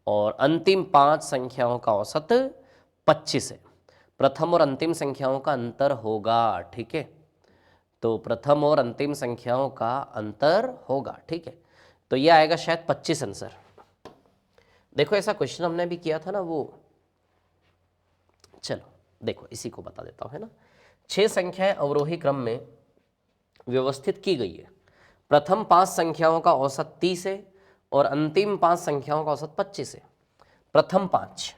और अंतिम 5 संख्याओं का औसत 25 है। प्रथम और अंतिम संख्याओं का अंतर होगा, ठीक है। तो प्रथम और अंतिम संख्याओं का अंतर होगा, ठीक है। तो ये आएगा शायद 25 आंसर। देखो ऐसा क्वेश्चन हमने भी किया था ना वो, चलो देखो इसी को बता देता हूं, है ना। 6 संख्याएं अवरोही क्रम में व्यवस्थित की गई है। प्रथम 5 संख्याओं का औसत 30 है और अंतिम 5 संख्याओं का औसत 25 है। प्रथम 5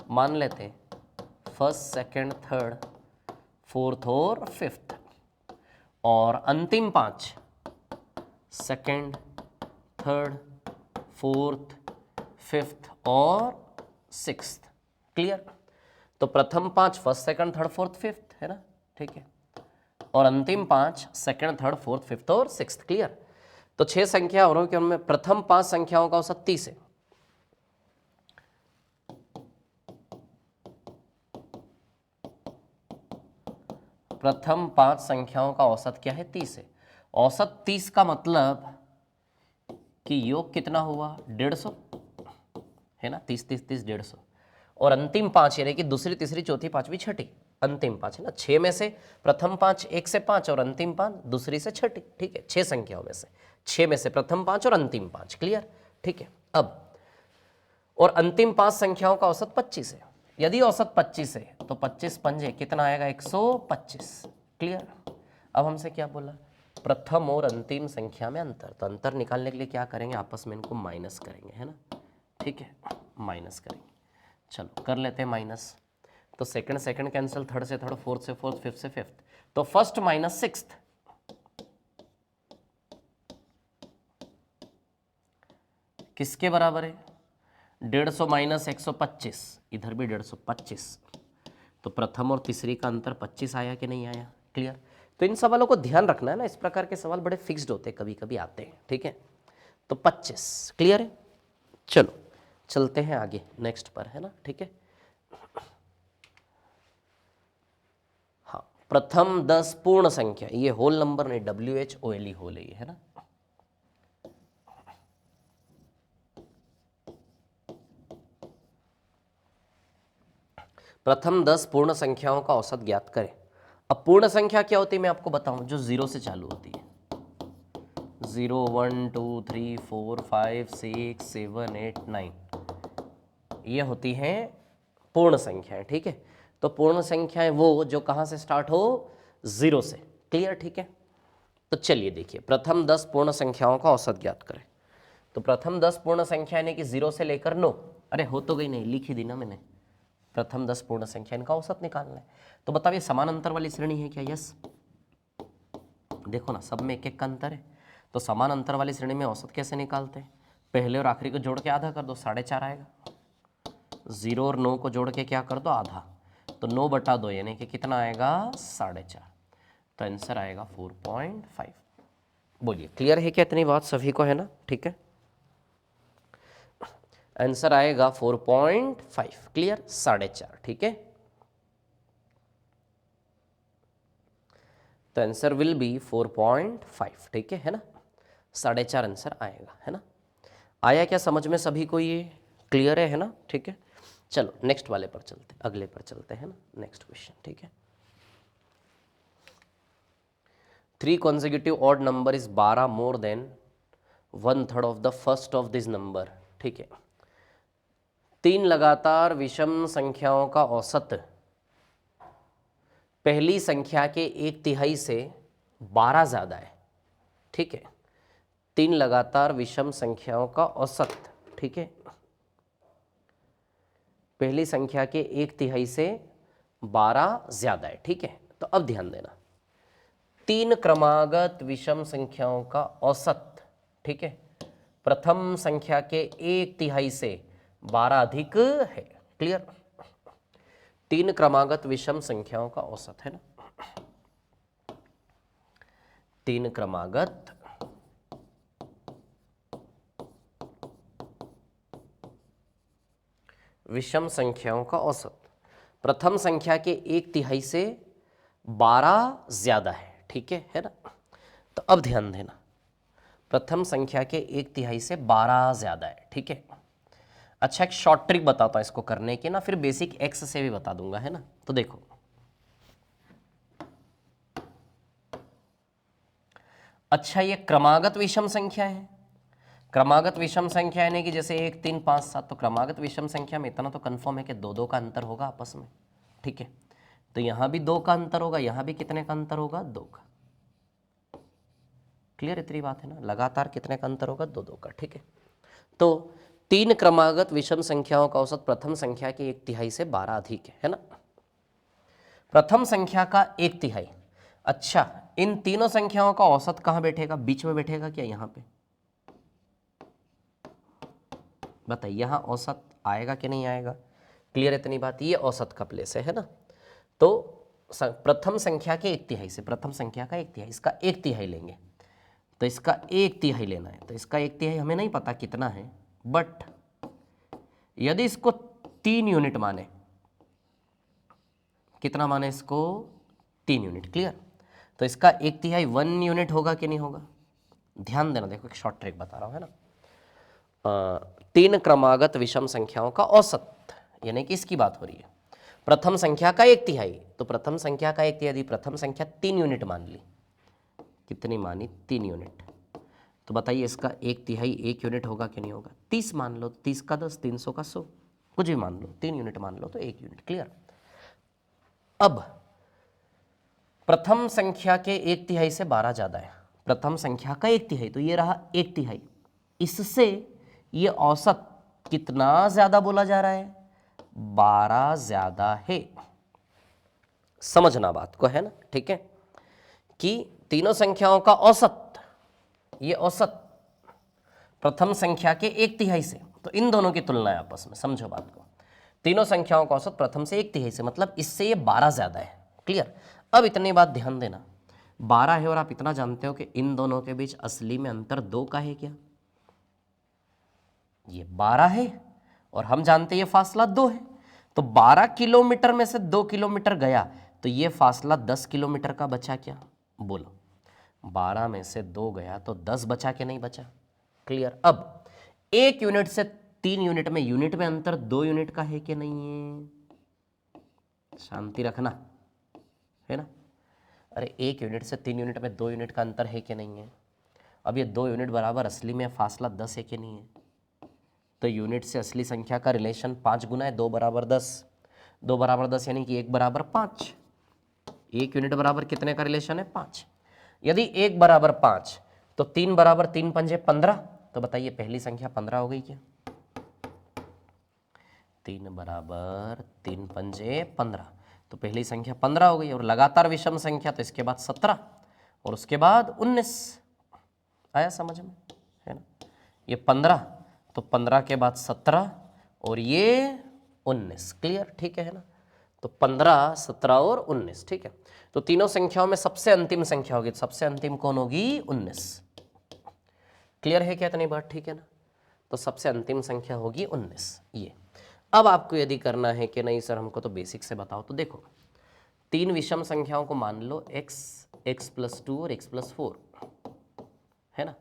मान लेते हैं, फर्स्ट सेकंड थर्ड फोर्थ और फिफ्थ, और अंतिम 5 सेकंड थर्ड फोर्थ फिफ्थ और सिक्स्थ। क्लियर, तो प्रथम 5 first second third fourth fifth, है ना, ठीक है, और अंतिम 5 सेकंड थर्ड फोर्थ फिफ्थ और सिक्स्थ। क्लियर, तो 6 संख्या और उनमें प्रथम 5 संख्याओं का औसत 30 है। प्रथम 5 संख्याओं का औसत क्या है, 30 है। औसत 30 का मतलब कि योग कितना हुआ 150, है ना, 30 30 30 150, और अंतिम 5 यानी कि दूसरी तीसरी चौथी पांचवी छठी, अंतिम 5 है ना। 6 में से प्रथम 5 1 से 5 और अंतिम 5 दूसरी से छठी, ठीक है। 6 संख्याओं में से 6 में से प्रथम 5 और अंतिम 5। क्लियर, ठीक है। अब और अंतिम 5 संख्याओं का औसत 25 है। यदि औसत 25 है तो 25 पंजे कितना आएगा 125। क्लियर, अब हमसे क्या बोला, प्रथम और अंतिम संख्या में अंतर, तो अंतर निकालने के लिए क्या करेंगे, आपस में इनको माइनस करेंगे, है ना, ठीक है, माइनस करेंगे। चलो कर लेते हैं माइनस, तो सेकंड सेकंड कैंसिल, थर्ड से थर्ड, फोर्थ से फोर्थ, फिफ्थ से फिफ्थ, तो फर्स्ट माइनस सिक्स्थ किसके बराबर है, 150 माइनस 125, इधर भी 125, तो प्रथम और तीसरी का अंतर 25 आया कि नहीं आया। क्लियर, तो इन सवालों को ध्यान रखना है ना, इस प्रकार के सवाल बड़े फिक्स्ड होते हैं, कभी कभी आते हैं, ठीक है। तो 25 क्लियर है। चलो चलते हैं आगे नेक्स्ट पर, है ना, ठीक है। हाँ, प्रथम 10 पूर्ण संख्या, ये होल नंबर नहीं, WHOLE होल है ना। प्रथम 10 पूर्ण संख्याओं का औसत ज्ञात करें। अब पूर्ण संख्या क्या होती है मैं आपको बताऊं, जो 0 से चालू होती है। 0 1 2 3 4 5 6 7 8 9, ये होती हैं पूर्ण संख्याएं। ठीक है, तो पूर्ण संख्याएं वो जो कहां से स्टार्ट हो, 0 से। क्लियर? ठीक है, तो चलिए देखिए, प्रथम 10 पूर्ण संख्याओं का औसत ज्ञात करें। तो प्रथम 10 पूर्ण संख्या यानी कि 0 से लेकर 9, अरे हो तो गई, नहीं लिख ही दी ना मैंने। प्रथम 10 पूर्ण संख्या, इनका औसत निकालना है। तो बताइए समान अंतर वाली श्रेणी है क्या? यस, देखो ना सब में एक एक का अंतर है, तो समान अंतर वाली श्रेणी में औसत कैसे निकालते हैं? पहले और आखिरी को जोड़ के आधा कर दो, 4.5 आएगा। 0 और 9 को जोड़ के क्या कर दो, आधा, तो 9/2 यानी कि कितना आएगा, 4.5। तो आंसर आएगा 4.5। बोलिए क्लियर है क्या? इतनी बात सभी को है ना? ठीक है, आंसर आएगा 4.5। क्लियर? 4.5। ठीक है, तो आंसर विल बी 4.5। ठीक है ना, 4.5 आंसर आएगा, है ना? आया क्या समझ में सभी को? ये क्लियर है ना? ठीक है, चलो नेक्स्ट वाले पर चलते, अगले पर चलते हैं ना, नेक्स्ट क्वेश्चन। ठीक है, 3 consecutive odd number is 12 more than 1/3 of the first of this number। ठीक है, 3 लगातार विषम संख्याओं का औसत पहली संख्या के 1/3 से 12 ज्यादा है। ठीक है, 3 लगातार विषम संख्याओं का औसत, ठीक है, पहली संख्या के 1/3 से 12 ज्यादा है। ठीक है, तो अब ध्यान देना, 3 क्रमागत विषम संख्याओं का औसत, ठीक है, प्रथम संख्या के 1/3 से 12 अधिक है। क्लियर? 3 क्रमागत विषम संख्याओं का औसत है ना, 3 क्रमागत विषम संख्याओं का औसत प्रथम संख्या के 1/3 से 12 ज्यादा है। ठीक है ना? तो अब ध्यान देना, प्रथम संख्या के 1/3 से 12 ज्यादा है। ठीक है, अच्छा एक शॉर्ट ट्रिक बताता हूं इसको करने की ना, फिर बेसिक एक्स से भी बता दूंगा, है ना? तो देखो, अच्छा ये क्रमागत विषम संख्या है। क्रमागत विषम संख्या यानी कि जैसे 1 3 5 7, तो क्रमागत विषम संख्या में इतना तो कंफर्म है कि 2 का अंतर होगा आपस में। ठीक है, तो यहां भी 2 का अंतर होगा, यहां भी कितने का अंतर होगा, 2 का। क्लियर? इतनी बात है ना, लगातार कितने का अंतर होगा, 2 का। ठीक है, तो 3 क्रमागत विषम संख्याओं का औसत प्रथम संख्या के 1/3 से 12 अधिक है ना? प्रथम संख्या का 1/3। अच्छा, इन तीनों संख्याओं का औसत कहां बैठेगा? बीच में बैठेगा क्या? यहां पे बताइए, यहां औसत आएगा कि नहीं आएगा? क्लियर इतनी बात? ये औसत का प्लेस है ना? तो प्रथम संख्या के 1/3 से, प्रथम संख्या का 1/3, इसका 1/3 लेंगे, तो इसका 1/3 लेना है, तो इसका 1/3 हमें नहीं पता कितना है, बट यदि इसको 3 यूनिट माने, कितना माने इसको? 3 यूनिट। क्लियर? तो इसका 1/3 1 यूनिट होगा कि नहीं होगा? ध्यान देना, देखो एक शॉर्ट ट्रिक बता रहा हूं, है ना? 3 क्रमागत विषम संख्याओं का औसत यानी कि इसकी बात हो रही है, प्रथम संख्या का 1/3, तो प्रथम संख्या का 1/3 यदि प्रथम संख्या 3 यूनिट मान ली, कितनी मानी? 3 यूनिट, तो बताइए इसका 1/3 1 यूनिट होगा कि नहीं होगा? 30 मान लो, 30 का 10, 300 का 100, कुछ भी मान लो, 3 यूनिट मान लो तो 1 यूनिट। क्लियर? अब प्रथम संख्या के 1/3 से 12 ज्यादा है, प्रथम संख्या का 1/3, तो ये रहा 1/3, इससे ये औसत कितना ज्यादा बोला जा रहा है? 12 ज्यादा है। समझना बात को, है ना? ठीक है, कि तीनों संख्याओं का औसत, ये औसत प्रथम संख्या के 1/3 से, तो इन दोनों की तुलना है आपस में, समझो बात को, तीनों संख्याओं का औसत प्रथम से 1/3 से, मतलब इससे ये 12 ज्यादा है। क्लियर? अब इतनी बात ध्यान देना, 12 है और आप इतना जानते हो कि इन दोनों के बीच असली में अंतर 2 का है क्या? ये 12 है और हम जानते हैं ये फासला 2 है, तो 12 किलोमीटर में से 2 किलोमीटर गया, तो ये फासला 10 किलोमीटर का बचा क्या? बोलो, 12 में से 2 गया तो 10 बचा कि नहीं बचा? क्लियर? अब 1 यूनिट से 3 यूनिट में अंतर 2 यूनिट का है कि नहीं है? शांति रखना, है ना? अरे 1 यूनिट से 3 यूनिट में 2 यूनिट का अंतर है कि नहीं है? अब ये 2 यूनिट बराबर असली में फासला 10 है कि नहीं है? तो यूनिट से असली संख्या का रिलेशन 5 गुना है, 2 बराबर 10, 2 बराबर 10 यानी कि 1 बराबर 5। 1 यूनिट बराबर कितने का रिलेशन है? 5। यदि 1 बराबर 5 तो 3 बराबर 3 पंजे 15। तो बताइए पहली संख्या 15 हो गई क्या? 3 बराबर 3 पंजे 15, तो पहली संख्या 15 हो गई। और लगातार विषम संख्या तो इसके बाद 17 और उसके बाद 19। आया समझ में? है ना? ये 15 तो 15 के बाद 17 और ये 19। क्लियर? ठीक है ना? तो 15, 17 और 19। ठीक है, तो तीनों संख्याओं में सबसे अंतिम संख्या होगी, सबसे अंतिम कौन होगी? 19। क्लियर है क्या इतनी बात? ठीक है ना? तो सबसे अंतिम संख्या होगी 19 ये। अब आपको यदि करना है कि नहीं सर हमको तो बेसिक से बताओ, तो देखो 3 विषम संख्याओं को मान लो x, x+2 और x+4, है ना?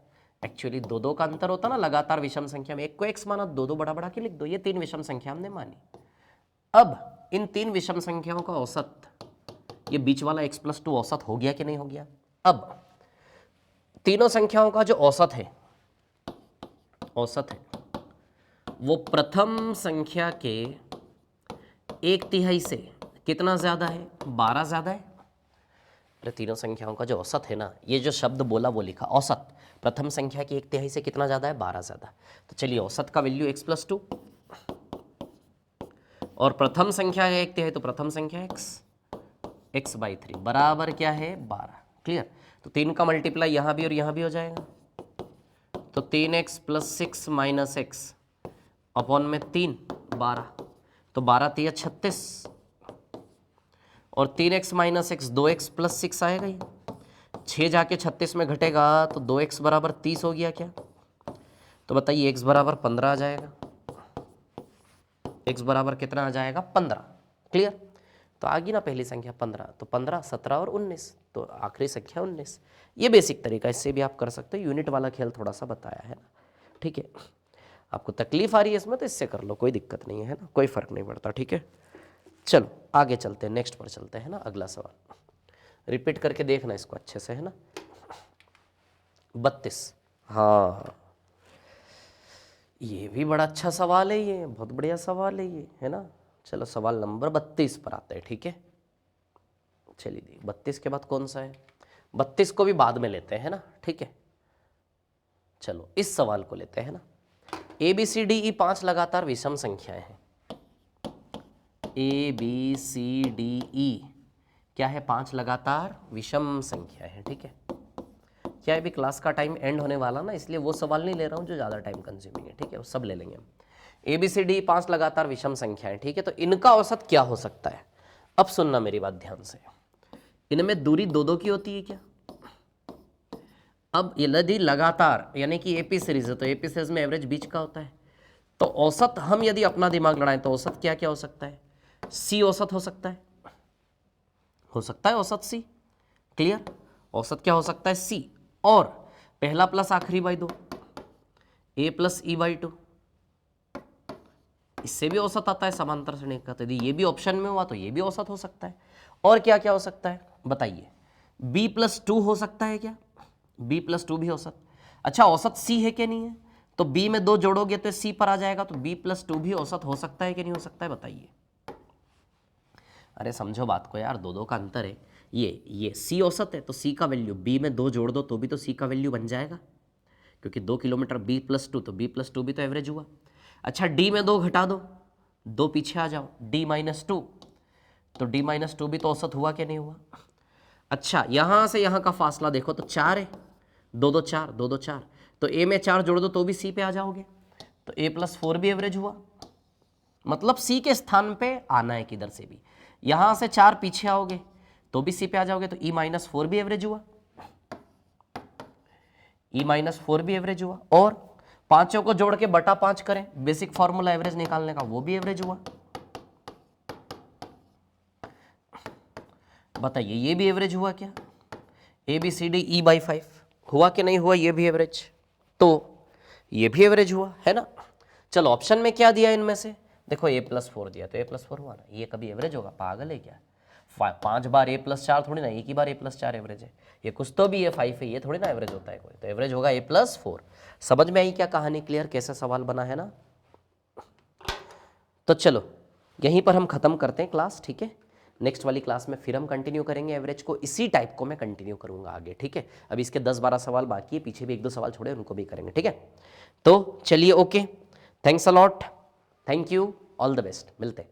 एक्चुअली 2-2 का अंतर होता ना लगातार विषम संख्या में, एक को x माना, 2-2 बड़ा बड़ा के लिख दो। ये 3 विषम संख्या हमने मानी। अब इन 3 विषम संख्याओं का औसत, ये बीच वाला x+2 औसत हो गया कि नहीं हो गया? अब तीनों संख्याओं का जो औसत है वो प्रथम संख्या के 1/3 से कितना ज्यादा है? 12 ज्यादा है। अरे तीनों संख्याओं का जो औसत है ना, ये जो शब्द बोला वो लिखा औसत, प्रथम संख्या की 1/3 से कितना ज्यादा है? 12 ज्यादा। तो चलिए औसत का वैल्यू x+2 और प्रथम संख्या का 1/3 तो प्रथम संख्या x/3 बराबर क्या है? 12। क्लियर? तो 3 का मल्टीप्लाई यहां भी और यहां भी हो जाएगा, तो 3x + 6 - x अपॉन में 3, 12, तो 12 3 36 और 3x - x 2x + 6 आएगा ही, 6 जाके 36 में घटेगा तो 2x बराबर 30 हो गया क्या? तो बताइए x बराबर 15 आ जाएगा। x बराबर कितना आ जाएगा? 15। क्लियर? तो आ गई ना पहली संख्या 15, तो 15, 17 और 19, तो आखिरी संख्या 19। ये बेसिक तरीका, इससे भी आप कर सकते हो। यूनिट वाला खेल थोड़ा सा बताया है ना? ठीक है, आपको तकलीफ आ रही है इसमें तो इससे कर लो, कोई दिक्कत नहीं है ना, कोई फर्क नहीं पड़ता। ठीक है, चलो आगे चलते हैं, नेक्स्ट पर चलते हैं ना। अगला सवाल रिपीट करके देखना इसको अच्छे से, है ना? 32। हाँ, ये भी बड़ा अच्छा सवाल है, ये बहुत बढ़िया सवाल है ये, है ना? चलो सवाल नंबर 32 पर आते हैं। ठीक है, चलिए देख 32 के बाद कौन सा है? 32 को भी बाद में लेते हैं ना? ठीक है, चलो इस सवाल को लेते हैं ना। ABCDE 5 लगातार विषम संख्याएं हैं। ABCDE क्या है? 5 लगातार विषम संख्याएं हैं। ठीक है, क्या है? भी क्लास का टाइम एंड होने वाला ना, इसलिए वो सवाल नहीं ले रहा हूं जो ज़्यादा टाइम कंज्यूमिंग है। ठीक है, वो सब ले लेंगे हम। ABCDE 5 लगातार विषम संख्याएं। ठीक है, तो इनका औसत क्या हो सकता है? अब सुनना मेरी बात ध्यान से, इनमें दूरी 2-2 की होती है क्या? अब यदि लगातार यानी कि AP सीरीज है तो AP सीरीज में एवरेज बीच का होता है, तो औसत हम यदि अपना दिमाग लड़ाएं तो औसत क्या क्या हो सकता है? C औसत हो सकता है, औसत C। क्लियर? औसत क्या हो सकता है? C। और पहला प्लस आखिरी बाई 2, A + E/2, इससे भी औसत आता है समांतर श्रेणी का। तो यदि ये भी ऑप्शन में हुआ तो ये भी औसत हो सकता है। और क्या क्या हो सकता है बताइए? B+2 हो सकता है क्या? B+2 भी औसत। अच्छा, औसत C है कि नहीं है? तो B में 2 जोड़ोगे तो C पर आ जाएगा, तो B+2 भी औसत हो सकता है कि नहीं हो सकता है? बताइए। अरे समझो बात को यार, 2-2 का अंतर है। ये C औसत है तो C का वैल्यू B में 2 जोड़ दो तो भी तो C का वैल्यू बन जाएगा, क्योंकि 2 किलोमीटर B+2 तो B+2 भी तो एवरेज हुआ। अच्छा, D में 2 घटा दो, 2 पीछे आ जाओ, D-2, तो D-2 भी तो औसत हुआ कि नहीं हुआ? अच्छा, यहां से यहां का फासला देखो तो 4 है, 2-2 4, 2-2 4, तो A में 4 जोड़ दो तो भी C पे आ जाओगे, तो A+4 भी एवरेज हुआ। मतलब C के स्थान पे आना है किधर से भी, यहां से 4 पीछे आओगे तो भी C पे आ जाओगे, तो E-4 भी एवरेज हुआ, E-4 भी एवरेज हुआ। और पांचों को जोड़ के बटा 5 करें, बेसिक फॉर्मूला एवरेज निकालने का, वो भी एवरेज हुआ। बताइए ये भी एवरेज हुआ क्या? ABCDE/5 हुआ कि नहीं हुआ? ये भी एवरेज, तो ये भी एवरेज हुआ, है ना? चलो ऑप्शन में क्या दिया इनमें से? देखो A+4 दिया तो A+4 हुआ ना, ये कभी एवरेज होगा? पागल है क्या? 5 बार A+4 थोड़ी ना, एक ही बार A+4 एवरेज है, ये कुछ तो भी है 5 है, ये थोड़ी ना एवरेज होता है कोई, तो एवरेज होगा A+4। समझ में आई क्या कहानी, क्लियर कैसा सवाल बना है ना। तो चलो यहीं पर हम खत्म करते हैं क्लास, ठीक है। नेक्स्ट वाली क्लास में फिर हम कंटिन्यू करेंगे एवरेज को, इसी टाइप को मैं कंटिन्यू करूंगा आगे, ठीक है। अभी इसके 10-12 सवाल बाकी है, पीछे भी 1-2 सवाल छोड़े, उनको भी करेंगे, ठीक है। तो चलिए, okay, thanks a lot, thank you, all the best, मिलते हैं।